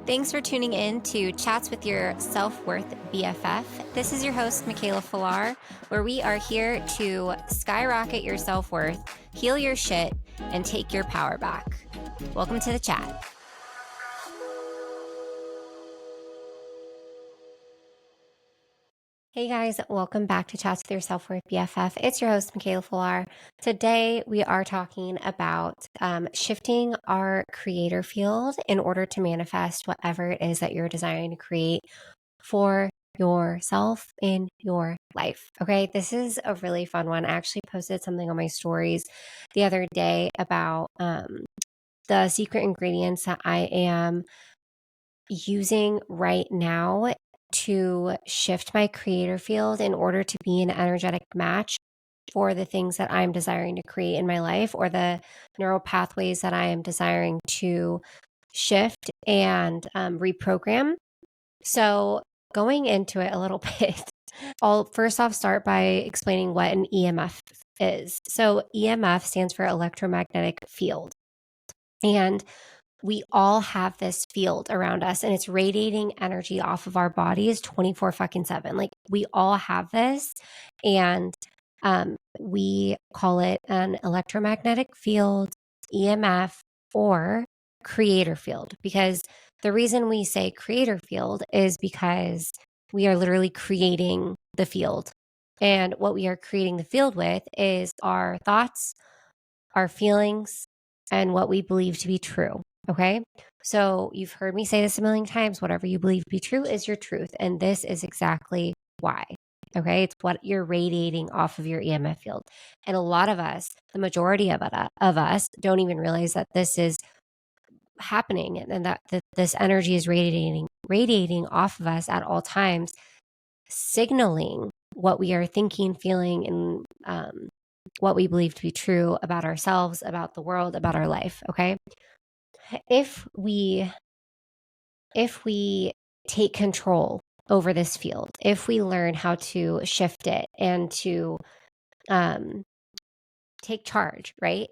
Thanks for tuning in to Chats with Your Self-Worth BFF. This is your host, Mikaela Filar, where we are here to skyrocket your self-worth, heal your shit, and take your power back. Welcome to the chat. Hey guys, welcome back to Chats with Your Self-Worth BFF. It's your host, Mikaela Filar. Today we are talking about shifting our creator field in order to manifest whatever it is that you're desiring to create for yourself in your life. Okay, this is a really fun one. I actually posted something on my stories the other day about the secret ingredients that I am using right now to shift my creator field in order to be an energetic match for the things that I'm desiring to create in my life, or the neural pathways that I am desiring to shift and reprogram. So, going into it a little bit, I'll first off start by explaining what an EMF is. So, EMF stands for electromagnetic field. And we all have this field around us, and it's radiating energy off of our bodies 24 fucking 7. Like, we all have this, and we call it an electromagnetic field, EMF, or creator field. Because the reason we say creator field is because we are literally creating the field. And what we are creating the field with is our thoughts, our feelings, and what we believe to be true. Okay. So you've heard me say this a million times. Whatever you believe to be true is your truth. And this is exactly why. Okay. It's what you're radiating off of your EMF field. And a lot of us, the majority of us, don't even realize that this is happening, and that this energy is radiating off of us at all times, signaling what we are thinking, feeling, and what we believe to be true about ourselves, about the world, about our life. Okay. If we take control over this field, if we learn how to shift it and to take charge, right?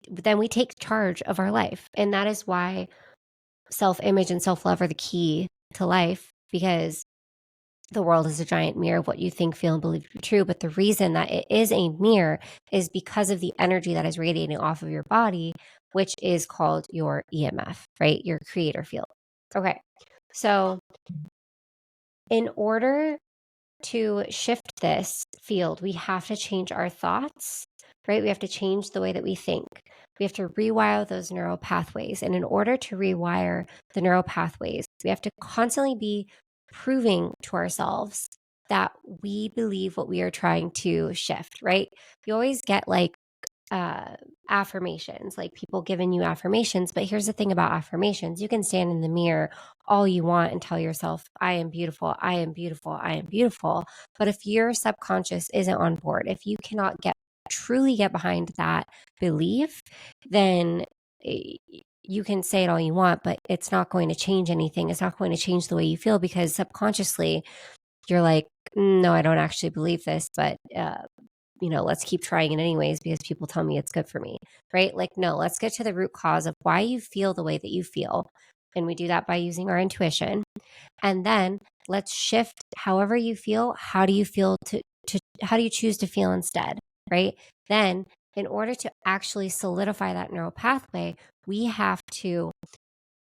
Then we take charge of our life. And that is why self-image and self-love are the key to life, because the world is a giant mirror of what you think, feel, and believe to be true. But the reason that it is a mirror is because of the energy that is radiating off of your body, which is called your EMF, right? Your creator field. Okay. So in order to shift this field, we have to change our thoughts, right? We have to change the way that we think. We have to rewire those neural pathways. And in order to rewire the neural pathways, we have to constantly be proving to ourselves that we believe what we are trying to shift, right? You always get like affirmations, like people giving you affirmations. But here's the thing about affirmations: you can stand in the mirror all you want and tell yourself, I am beautiful, I am beautiful, I am beautiful. But if your subconscious isn't on board, if you cannot truly get behind that belief, then you can say it all you want, but it's not going to change anything. It's not going to change the way you feel, because subconsciously you're like, no, I don't actually believe this, but let's keep trying it anyways because people tell me it's good for me, right? Like, no, let's get to the root cause of why you feel the way that you feel. And we do that by using our intuition. And then let's shift however you feel. How do you feel how do you choose to feel instead, right? Then in order to actually solidify that neural pathway, we have to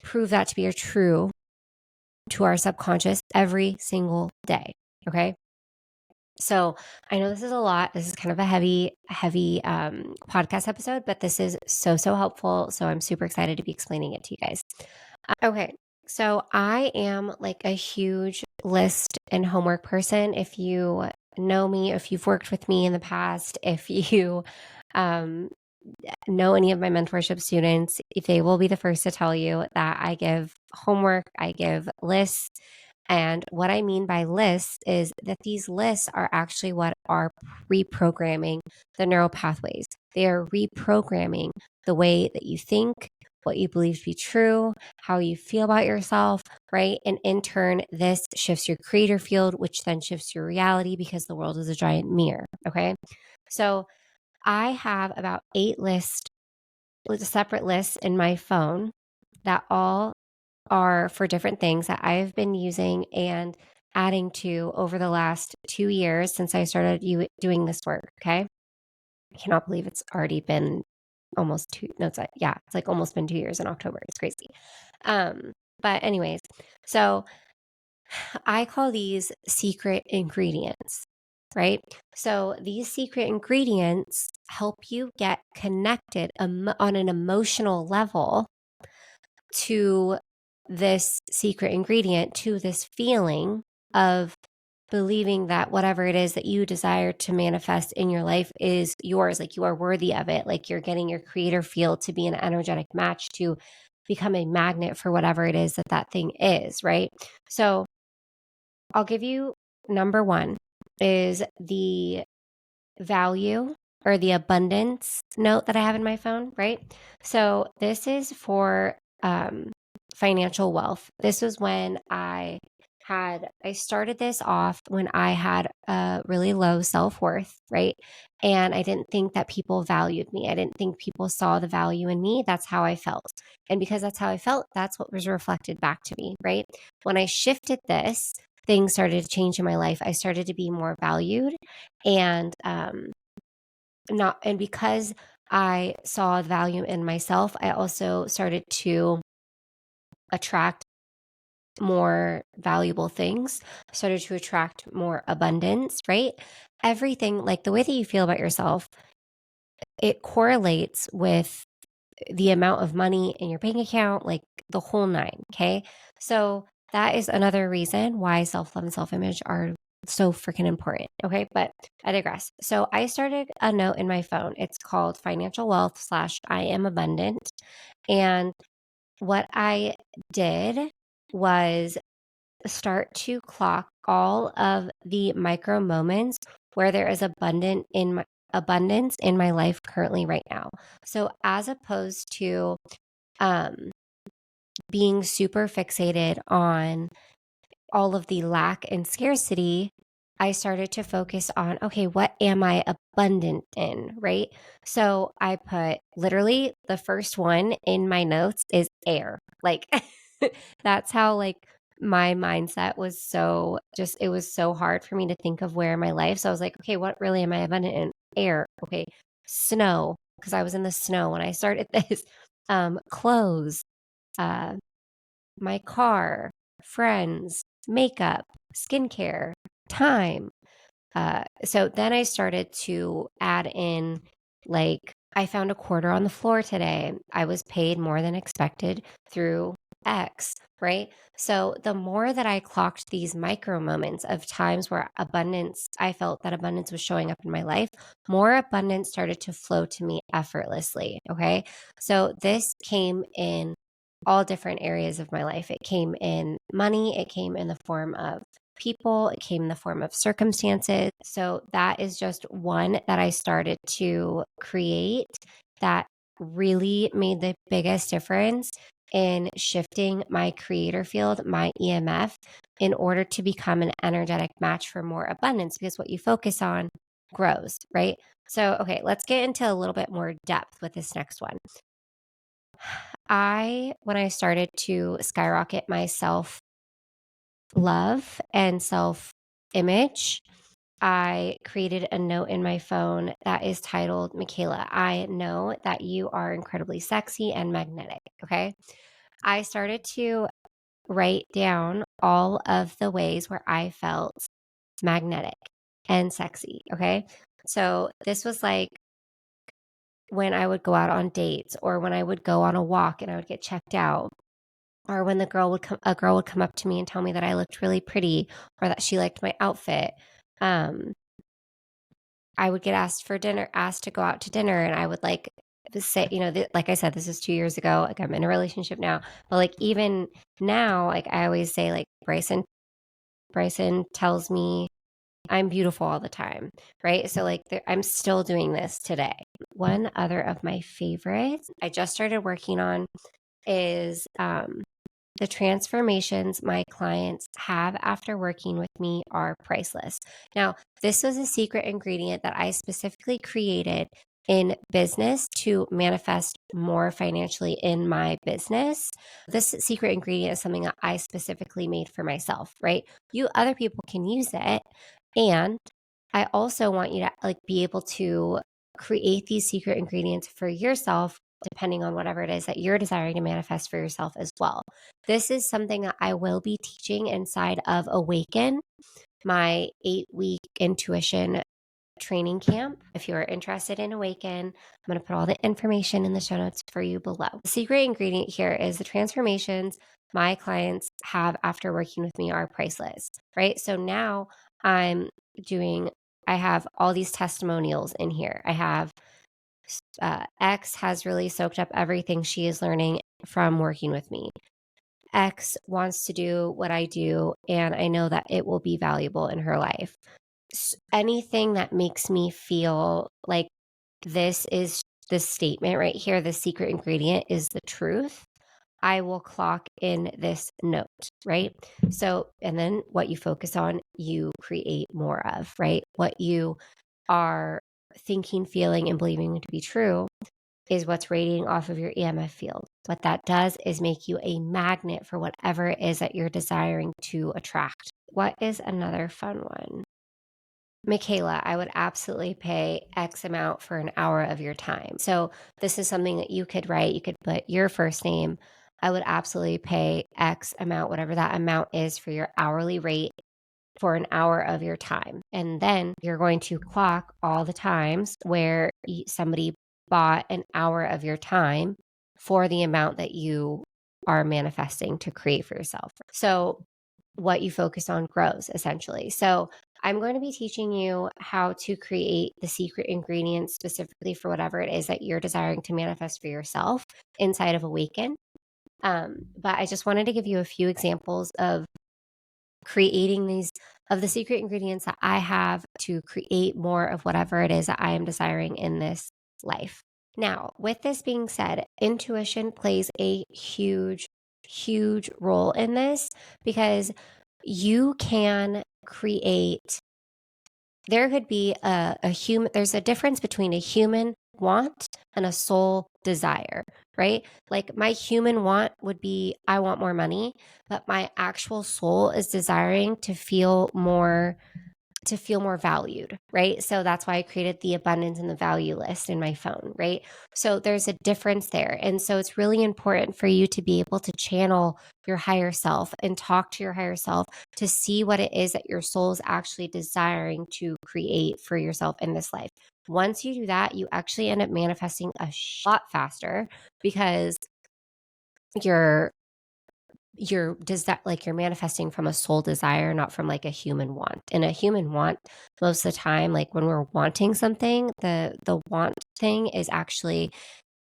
prove that to be true to our subconscious every single day. Okay. So I know this is a lot. This is kind of a heavy podcast episode, but this is so helpful. So I'm super excited to be explaining it to you guys. Okay. So I am like a huge list and homework person. If you know me, if you've worked with me in the past, if you know any of my mentorship students, if they will be the first to tell you that I give homework, I give lists. And what I mean by lists is that these lists are actually what are reprogramming the neural pathways. They are reprogramming the way that you think, what you believe to be true, how you feel about yourself, right? And in turn, this shifts your creator field, which then shifts your reality, because the world is a giant mirror. Okay. So I have about 8 lists, separate lists in my phone that all are for different things that I've been using and adding to over the last 2 years since I started doing this work. Okay. I cannot believe it's already been almost two. No, it's like almost been 2 years in October. It's crazy. Um, but anyways, so I call these secret ingredients, right? So these secret ingredients help you get connected on an emotional level to this secret ingredient, to this feeling of believing that whatever it is that you desire to manifest in your life is yours, like you are worthy of it, like you're getting your creator field to be an energetic match to become a magnet for whatever it is that that thing is, right? So I'll give you number one is the value or the abundance note that I have in my phone, right? So this is for financial wealth. This was when I started this off when I had a really low self-worth, right? And I didn't think that people valued me. I didn't think people saw the value in me. That's how I felt. And because that's how I felt, that's what was reflected back to me, right? When I shifted this, things started to change in my life. I started to be more valued and not and because I saw value in myself, I also started to attract more valuable things, started to attract more abundance, right? Everything, like the way that you feel about yourself, it correlates with the amount of money in your bank account, like the whole nine. Okay. So that is another reason why self love and self image are so freaking important. Okay. But I digress. So I started a note in my phone. It's called Financial Wealth / I Am Abundant. And what I did was start to clock all of the micro moments where there is abundance in my life currently right now. So as opposed to um being super fixated on all of the lack and scarcity, I started to focus on, okay, what am I abundant in, right? So I put literally the first one in my notes is air. Like that's how like my mindset was so just it was so hard for me to think of where in my life. So I was like, okay, what really am I abundant in? Air. Okay. Snow, because I was in the snow when I started this. Clothes, uh, my car, friends, makeup, skincare, time. So then I started to add in, like, I found a quarter on the floor today. I was paid more than expected through X, right? So the more that I clocked these micro moments of times where I felt that abundance was showing up in my life, more abundance started to flow to me effortlessly. Okay. So this came in all different areas of my life. It came in money, it came in the form of people, it came in the form of circumstances. So that is just one that I started to create that really made the biggest difference in shifting my creator field, my EMF, in order to become an energetic match for more abundance because what you focus on grows, right? So, okay, let's get into a little bit more depth with this next one. When I started to skyrocket my self love and self image, I created a note in my phone that is titled, Mikaela, I know that you are incredibly sexy and magnetic. Okay. I started to write down all of the ways where I felt magnetic and sexy. Okay. So this was like when I would go out on dates or when I would go on a walk and I would get checked out or when a girl would come up to me and tell me that I looked really pretty or that she liked my outfit. Um, I would get asked to go out to dinner, and I would like say, like I said, this is 2 years ago. Like I'm in a relationship now, but like even now, like I always say, like Bryson tells me I'm beautiful all the time, right? So like I'm still doing this today. One other of my favorites I just started working on is the transformations my clients have after working with me are priceless. Now, this was a secret ingredient that I specifically created in business to manifest more financially in my business. This secret ingredient is something that I specifically made for myself, right? Other people can use it. And I also want you to be able to create these secret ingredients for yourself, depending on whatever it is that you're desiring to manifest for yourself as well. This is something that I will be teaching inside of Awaken, my 8-week intuition training camp. If you're interested in Awaken, I'm going to put all the information in the show notes for you below. The secret ingredient here is the transformations my clients have after working with me are priceless, right? So now I have all these testimonials in here. I have X has really soaked up everything she is learning from working with me. X wants to do what I do, and I know that it will be valuable in her life. Anything that makes me feel like this statement right here, the secret ingredient is the truth, I will clock in this note, right? So, and then what you focus on, you create more of, right? What you are thinking, feeling, and believing to be true is what's radiating off of your EMF field. What that does is make you a magnet for whatever it is that you're desiring to attract. What is another fun one? Mikaela, I would absolutely pay X amount for an hour of your time. So this is something that you could write. You could put your first name. I would absolutely pay X amount, whatever that amount is for your hourly rate for an hour of your time. And then you're going to clock all the times where somebody bought an hour of your time for the amount that you are manifesting to create for yourself. So what you focus on grows, essentially. So I'm going to be teaching you how to create the secret ingredients specifically for whatever it is that you're desiring to manifest for yourself inside of Awaken. But I just wanted to give you a few examples of creating the secret ingredients that I have to create more of whatever it is that I am desiring in this life. Now, with this being said, intuition plays a huge, huge role in this because you can create, there could be there's a difference between a human want and a soul desire, right? Like my human want would be, I want more money, but my actual soul is desiring to feel more valued, right? So that's why I created the abundance and the value list in my phone, right? So there's a difference there. And so it's really important for you to be able to channel your higher self and talk to your higher self to see what it is that your soul is actually desiring to create for yourself in this life. Once you do that, you actually end up manifesting a lot faster because you're you're manifesting from a soul desire, not from like a human want. And a human want, most of the time, like when we're wanting something, the want thing is actually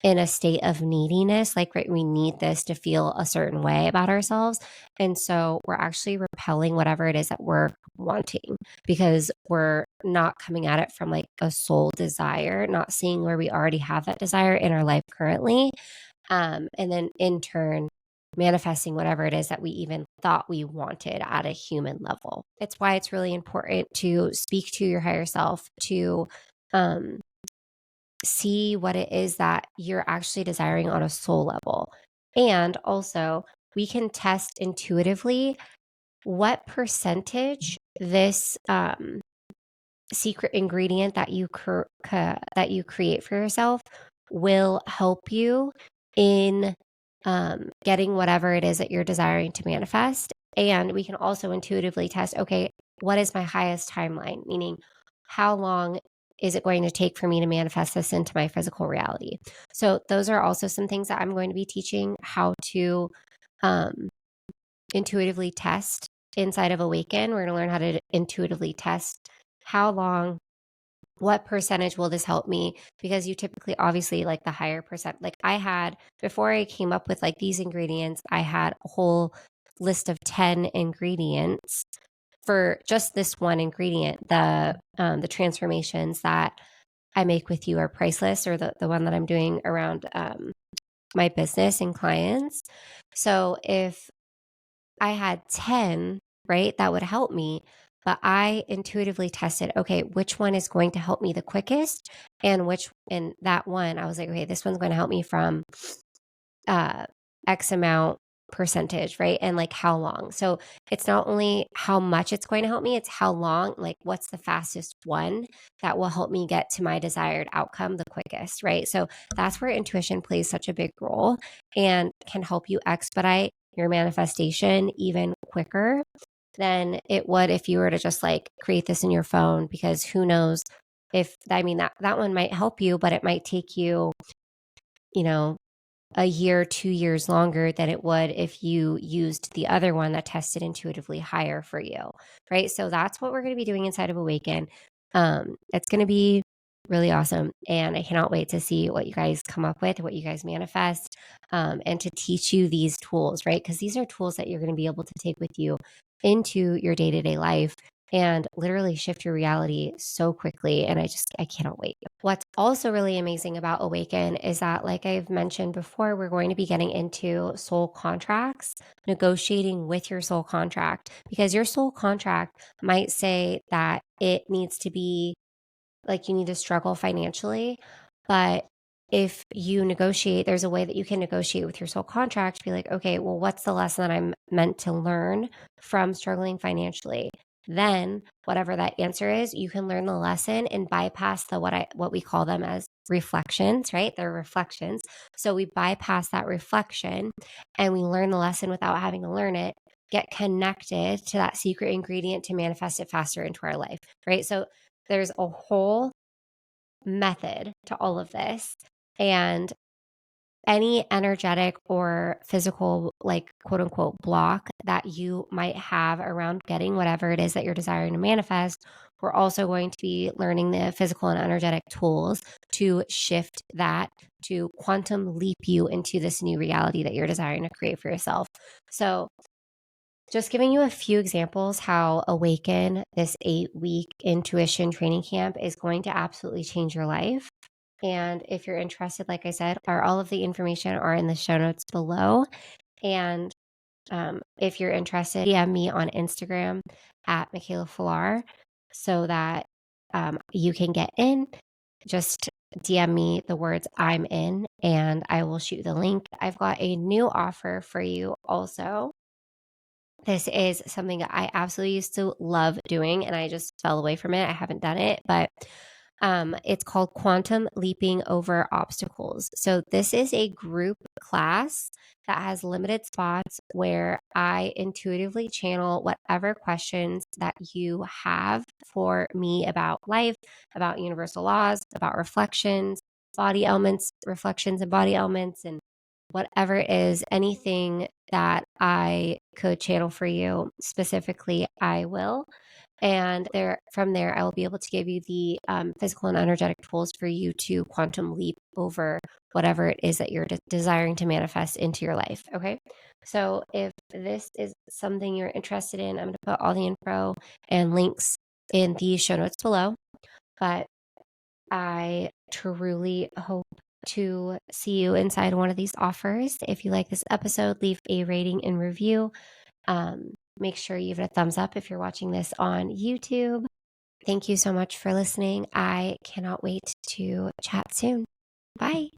in a state of neediness, like, right, we need this to feel a certain way about ourselves. And so we're actually repelling whatever it is that we're wanting because we're not coming at it from like a soul desire, not seeing where we already have that desire in our life currently. And then in turn, manifesting whatever it is that we even thought we wanted at a human level. It's why it's really important to speak to your higher self, to see what it is that you're actually desiring on a soul level. And also, we can test intuitively what percentage this secret ingredient that that you create for yourself will help you in getting whatever it is that you're desiring to manifest. And we can also intuitively test, okay, what is my highest timeline? Meaning, how long is it going to take for me to manifest this into my physical reality? So those are also some things that I'm going to be teaching how to intuitively test inside of Awaken. We're going to learn how to intuitively test how long, what percentage will this help me? Because you typically, obviously, like the higher percent, like I had, before I came up with like these ingredients, I had a whole list of 10 ingredients for just this one ingredient. The transformations that I make with you are priceless, or the one that I'm doing around my business and clients. So if I had 10, right, that would help me. but I intuitively tested, okay, which one is going to help me the quickest, and that one, I was like, okay, this one's going to help me from uh X amount percentage, right? And like how long. So it's not only how much it's going to help me, it's how long, like what's the fastest one that will help me get to my desired outcome the quickest, right? So that's where intuition plays such a big role and can help you expedite your manifestation even quicker than it would if you were to just like create this in your phone, because who knows if, I mean, that one might help you, but it might take you, you know, a year, 2 years longer than it would if you used the other one that tested intuitively higher for you, right? So that's what we're going to be doing inside of Awaken. It's going to be really awesome. And I cannot wait to see what you guys come up with, what you guys manifest, and to teach you these tools, right? Because these are tools that you're going to be able to take with you into your day to day life and literally shift your reality so quickly. And I cannot wait. What's also really amazing about Awaken is that, like I've mentioned before, we're going to be getting into soul contracts, negotiating with your soul contract, because your soul contract might say that it needs to be like you need to struggle financially. But if you negotiate, there's a way that you can negotiate with your soul contract to be like, okay, well, what's the lesson that I'm meant to learn from struggling financially? Then whatever that answer is, you can learn the lesson and bypass the what we call them as reflections, right? They're reflections. So we bypass that reflection and we learn the lesson without having to learn it, get connected to that secret ingredient to manifest it faster into our life, right? So there's a whole method to all of this. And any energetic or physical, like quote unquote, block that you might have around getting whatever it is that you're desiring to manifest, we're also going to be learning the physical and energetic tools to shift that, to quantum leap you into this new reality that you're desiring to create for yourself. So, just giving you a few examples how Awaken, this 8-week intuition training camp, is going to absolutely change your life. And if you're interested, like I said, all of the information are in the show notes below. And if you're interested, DM me on Instagram at Mikaela Filar so that you can get in. Just DM me the words "I'm in" and I will shoot you the link. I've got a new offer for you also. This is something that I absolutely used to love doing and I just fell away from it. I haven't done it, but it's called Quantum Leaping Over Obstacles. So this is a group class that has limited spots where I intuitively channel whatever questions that you have for me about life, about universal laws, about reflections, body elements, reflections and body elements, and whatever it is, anything that I could channel for you specifically, I will. And from there, I will be able to give you the physical and energetic tools for you to quantum leap over whatever it is that you're desiring to manifest into your life. Okay. So if this is something you're interested in, I'm going to put all the info and links in the show notes below. But I truly hope to see you inside one of these offers. If you like this episode, leave a rating and review. Make sure you give it a thumbs up if you're watching this on YouTube. Thank you so much for listening. I cannot wait to chat soon. Bye.